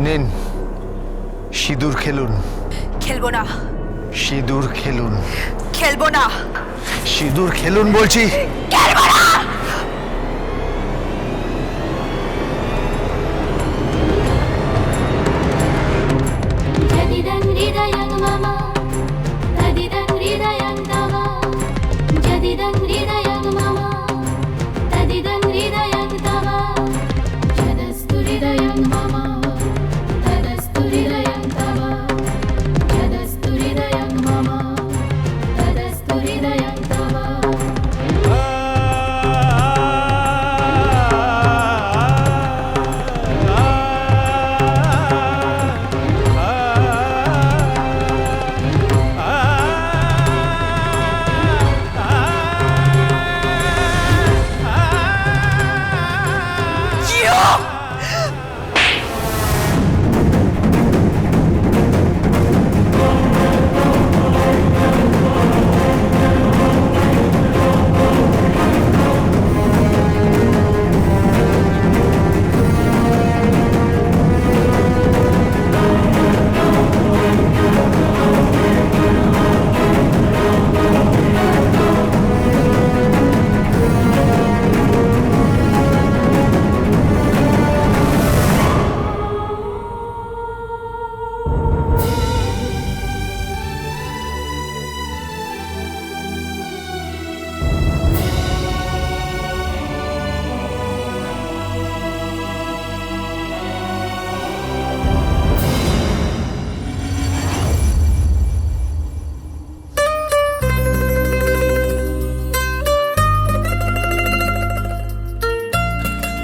নিন, সিঁদুর খেলুন। খেলবো না। সিঁদুর খেলুন। খেলবো না। সিঁদুর খেলুন বলছি। খেলবো না। जदिदं हृदयं मम तदिदं हृदयं तव जदिदं हृदयं मम तदिदं हृदयं तव यदस्तु हृदयं मम तदस्तु हृदयं तव यदस्तु हृदयं मम तदस्तु हृदयं तव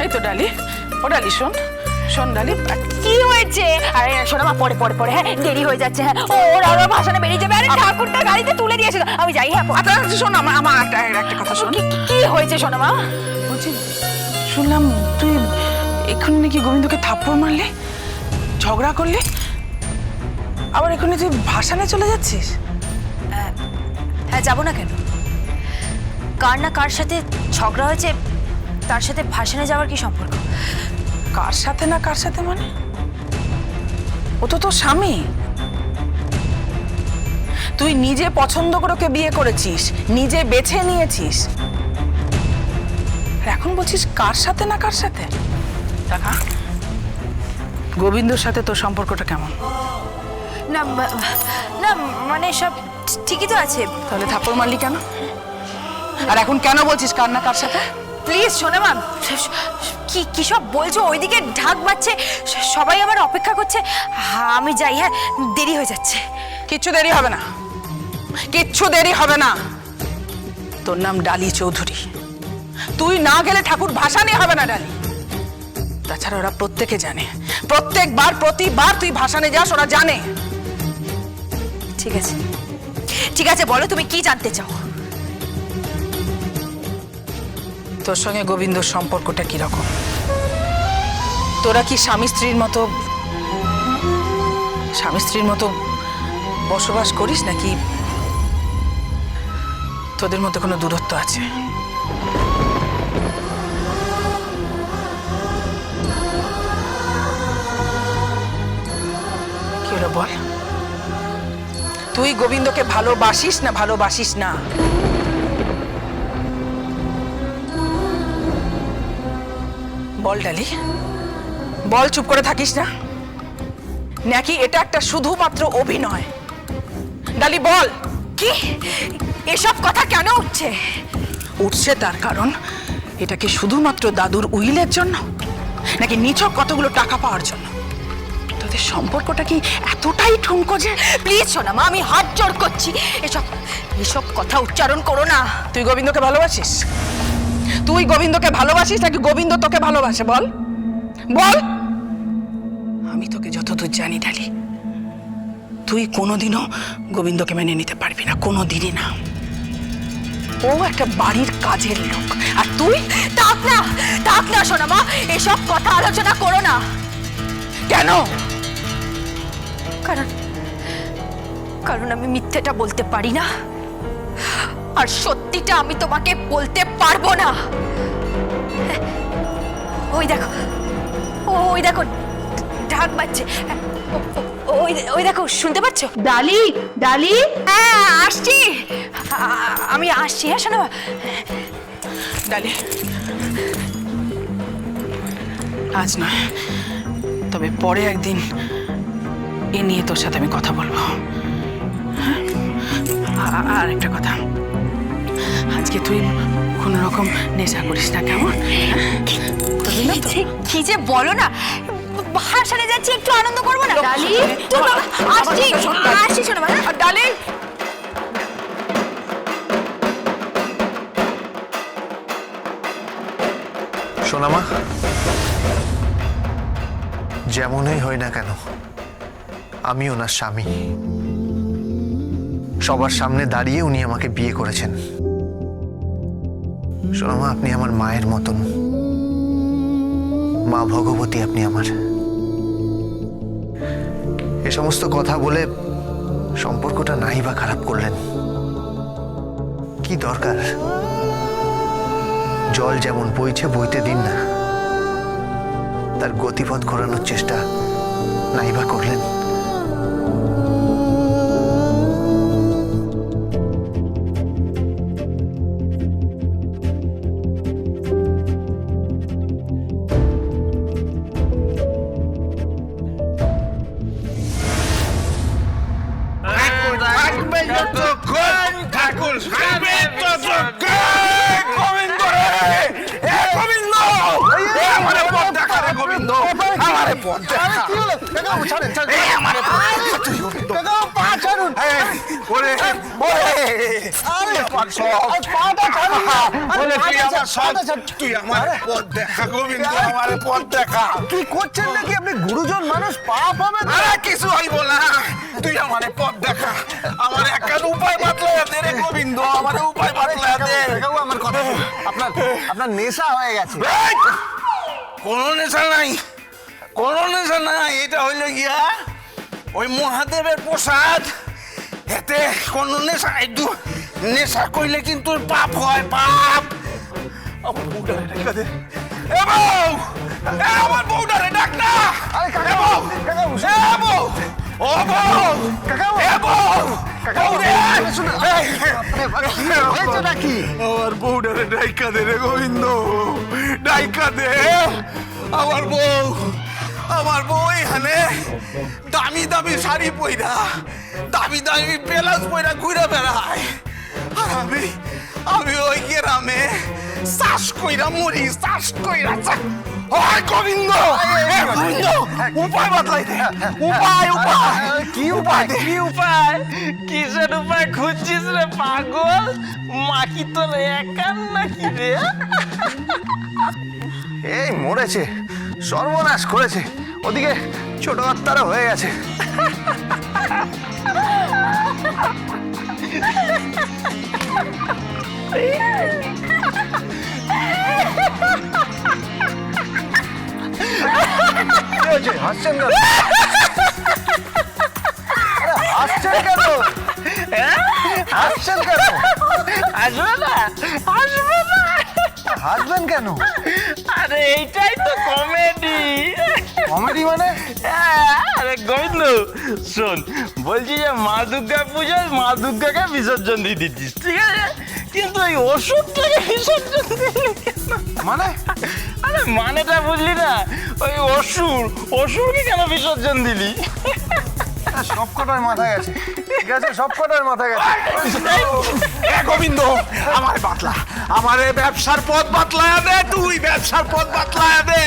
এই তো ডালি, ও ডালি শোন, শোন ডালি। কি হয়েছে? আরে শোনো মা, পরে পরে পরে, হ্যাঁ দেরি হয়ে যাচ্ছে। হ্যাঁ ওরা ওরা ভাষণে বেরিয়ে যাবে। আরে ঠাকুরটা গাড়িতে তুলে দিয়েছে, আমি যাই। হ্যাঁ আচ্ছা শোন, আমার একটা কথা শোন। কি হয়েছে শোনো মা? বলছি, শুনলাম তুই এক্ষুনি নাকি গোবিন্দকে থাপ্পড় মারলে, ঝগড়া করলে, আবার এক্ষুনি তুই ভাসানে চলে যাচ্ছিস। হ্যাঁ যাবো না কেন? কার না কার সাথে ঝগড়া হয়েছে, তার সাথে ভাসানে যাওয়ার কি সম্পর্ক? কার সাথে না কার সাথে মানে? ও তো তোর স্বামী। তুই নিজে পছন্দ করে ওকে বিয়ে করেছিস, নিজে বেছে নিয়েছিস, আর এখন বলছিস কার সাথে না কার সাথে? দেখা গোবিন্দর সাথে তোর সম্পর্কটা কেমন? না না, মানে সব ঠিকই তো আছে। তাহলে থাপ্পড় মারলি কেন? আর এখন কেন বলছিস কার না কার সাথে? প্লিজ শোনো মা, কি সব বলছো? ওইদিকে ঢাক বাজছে, সবাই আবার অপেক্ষা করছে। আমি যাই, হ্যাঁ দেরি হয়ে যাচ্ছে। কিচ্ছু দেরি হবে না, কিচ্ছু দেরি হবে না। তোর নাম ডালি চৌধুরী, তুই না গেলে ঠাকুর ভাসানি হবে না ডালি। তাছাড়া ওরা প্রত্যেকে জানে, প্রত্যেকবার প্রতিবার তুই ভাসানে যাস, ওরা জানে। ঠিক আছে ঠিক আছে, বলো তুমি কি জানতে চাও? তোর সঙ্গে গোবিন্দর সম্পর্কটা কিরকম? তোরা কি স্বামী স্ত্রীর মতো বসবাস করিস, নাকি তোদের মধ্যে কোনো দূরত্ব আছে? কি হলো বল, তুই গোবিন্দকে ভালোবাসিস না ভালোবাসিস না? বল ডালি, বল। চুপ করে থাকিস না, নাকি এটা একটা শুধুমাত্র অভিনয়? ডালি বল। কি এসব কথা কেন উঠছে? উঠছে তার কারণ, এটা কি শুধুমাত্র দাদুর উইলের জন্য, নাকি নিছক কতগুলো টাকা পাওয়ার জন্য? তোদের সম্পর্কটা কি এতটাই ঠুনকো যে? প্লিজ শোনা মা, আমি হাত জোড় করছি, এসব কথা উচ্চারণ করো না। তুই গোবিন্দকে ভালোবাসিস? তুই গোবিন্দকে ভালোবাসিস নাকি গোবিন্দ তোকে ভালোবাসে? বল বল। আমি তোকে যতদূর জানি ডালি, তুই কোনোদিনও গোবিন্দকে মেনে নিতে পারবি না, কোনোদিনই না। ও একটা বাড়ির কাজের লোক, আর তুই? থাক না শোনা মা, এসব কথা আলোচনা করো না। কেন? কারণ আমি মিথ্যেটা বলতে পারি না, আর সত্যিটা আমি তোমাকে বলতে পারবো না। ওই দেখো ঢাক বাজছে। ওই ওই দেখো, শুনতে পাচ্ছ? ডালি, ডালি, হ্যাঁ আসছি, আমি আসছি। হ্যাঁ শোনো ডালি, আজ নয়, তবে পরে একদিন এ নিয়ে তোর সাথে আমি কথা বলবো। আর একটা কথা, আজকে তুই কোন রকম নেশা করিস না, কেমন? কি যে বলো না, ভাসানে যাচ্ছি, একটু আনন্দ করবো না? ডালি, আসছি আসছি, শোনো ডালি, সোনামা, যেমনই হয় না কেন আমি ওনার স্বামী। সবার সামনে দাঁড়িয়ে উনি আমাকে বিয়ে করেছেন। সোনামা, আপনি আমার মায়ের মতন, মা ভগবতী আপনি আমার। এ সমস্ত কথা বলে সম্পর্কটা নাই বা খারাপ করলেন, কি দরকার? জল যেমন বইছে বইতে দিন না, তার গতিপথ ঘোরানোর চেষ্টা নাইবা করলেন। ঠাকুর খাবে গোবিন্দ রে, এ গোবিন্দ, আমারে পথ দেখা রে গোবিন্দ, আমারে পথ দেখা। আমারে পা ছাড়ুন। ওরে তুই আমার পথ দেখা গোবিন্দ, আমারে পথ দেখা। কি করছেন নাকি আপনি? গুরুজন মানুষ, পাপ হবে। আরে কিছু হইব না, তুই আমারে পথ দেখা। আমার একটা উপায় বাতলাইয়া দে রে গোবিন্দ, আমার উপায় বাতলাইয়া দে। আমার কথা, আপনার নেশা হয়ে গেছে। কোনো নেশা নাই, কোনো নেশা নাই। এটা হইল গিয়া ওই মহাদেবের প্রসাদ, এতে কোনো নেশা। একটু নেশা কইলে কিন্তু পাপ হয়, পাপ। আমার বউটারে ডাকা দে। এ বউ, এ আমার বউটারে ডাক না। এ বউ, এ বউ, ও বউ, এ বউ, বউ রে। হয়েছে নাকি? আমার বউটারে ডাইকা দে রে গোবিন্দ, ডাইকা দে। আমার বউ, আমার বউ এখানে দামি দামি শাড়ি পইরা, দামি দামি ব্লাউজ পইরা ঘুরে বেড়ায়, আর আমি ওই গ্রামে চাষ কইরা মরি, চাষ কইরা। হয় গোবিন্দ, এ গোবিন্দ, উপায় বাতলাই দে, উপায়, উপায়। কি উপায়? কি উপায়? কিসের উপায় খুঁজছিস রে পাগল? মাকি তোর একার নাকি রে? এই মরেছে, সর্বনাশ করেছে। ওদিকে ছোট আত্মারা হয়ে গেছে। কি হয়েছে? হাসছেন কেন? আরে হাসছেন কেন? হাসছেন কেন? আসবে না, আসবে না। হাসবেন কেন? আরে এইটাই তো কমেডি। কমেডি মানে? আরে গোবিন্দ শোন, বলছি যে মা দুর্গা পুজোয় মা দুর্গাকে বিসর্জন দিয়ে দিচ্ছিস, ঠিক আছে, কিন্তু ওই ওষুধটাকে বিসর্জন দিলি কেন? মানে? আরে মানেটা বুঝলি না? ওই অসুরকে কেন বিসর্জন দিলি? সব কটার মাথায় গেছে, ঠিক আছে, সব কটার মাথায় গেছে। এ গোবিন্দ, আমার বাতলা, আমার ব্যবসার পথ বাতলায়া দে। তুই ব্যবসার পথ বাতলায়া দে,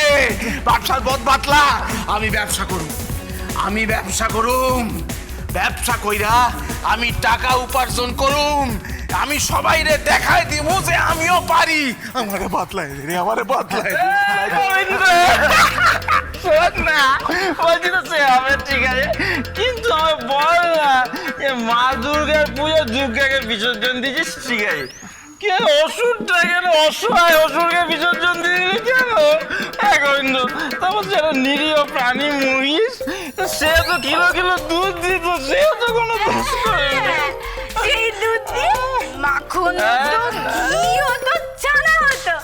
ব্যবসার পথ বাতলা। আমি ব্যবসা করুম, আমি ব্যবসা করুম, ব্যবসা কইরা আমি টাকা উপার্জন করুম, আমি সবাইরে দেখাই দিব যে আমিও পারি। আমারে বাতলাই দে রে, আমারে বাতলাই দে। গোবিন্দ শোন না, বলছি তো সে হবে, ঠিক আছে, কিন্তু আমার বল না যে মা দুর্গার পুজো দুর্গাকে বিসর্জন দিয়েছিস, ঠিক আছে, কেন অসুরটা, কেন অসহায় অসুরকে বিসর্জন দিয়ে দিলি কেন? হ্যাঁ গোবিন্দ, তারপর যেন নিরীহ প্রাণী মহিষ, সে তো কিলো কিলো দুধ দিত, সে তো কোনো দোষ করেনি। সেই দুধ দিয়ে মাখন হতো, ঘি হতো, ছানা হতো,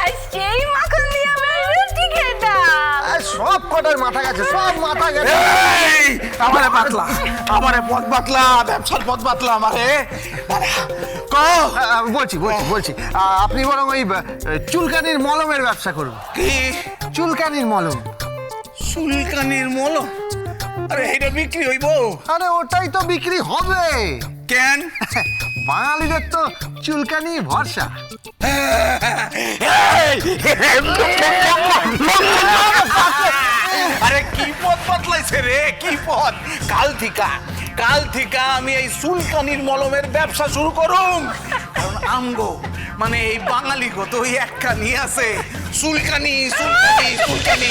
আর সেই মাখন দিয়ে আমরা রুটি খেতাম। সব কটা সবের মাথা গেছে, সব মাথা গেছে। এই আমারে পাতলা, আমারে পথ বাতলা, ব্যবসার পথ বাতলা আমারে। ক বলছি বলছি বলছি আপনি বরং ওই চুলকানির মলমের ব্যবসা করুন। কি চুলকানির মলম। চুলকানির মলম? আরে এটা বিক্রি হইব? আরে ওটাই তো বিক্রি হবে। কেন? বাঙালিদের তো চুলকানি ভরসা। আরে কি পথ বদলাইছে রে, কি পথ? কাল থিকা আমি এই চুলকানির মলমের ব্যবসা শুরু করুম। কারণ আমগো মানে এই বাঙালি গো তো ওই একটা নিয়ে আছে, চুলকানি চুলকানি চুলকানি।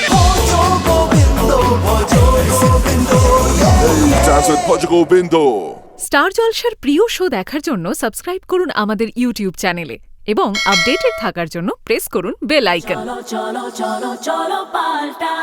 Dance with Portugal Govindo. Star জলসার প্রিয় শো দেখার জন্য সাবস্ক্রাইব করুন আমাদের ইউটিউব চ্যানেলে এবং আপডেটেড থাকার জন্য প্রেস করুন bell icon. cholo, cholo, cholo, cholo, palta.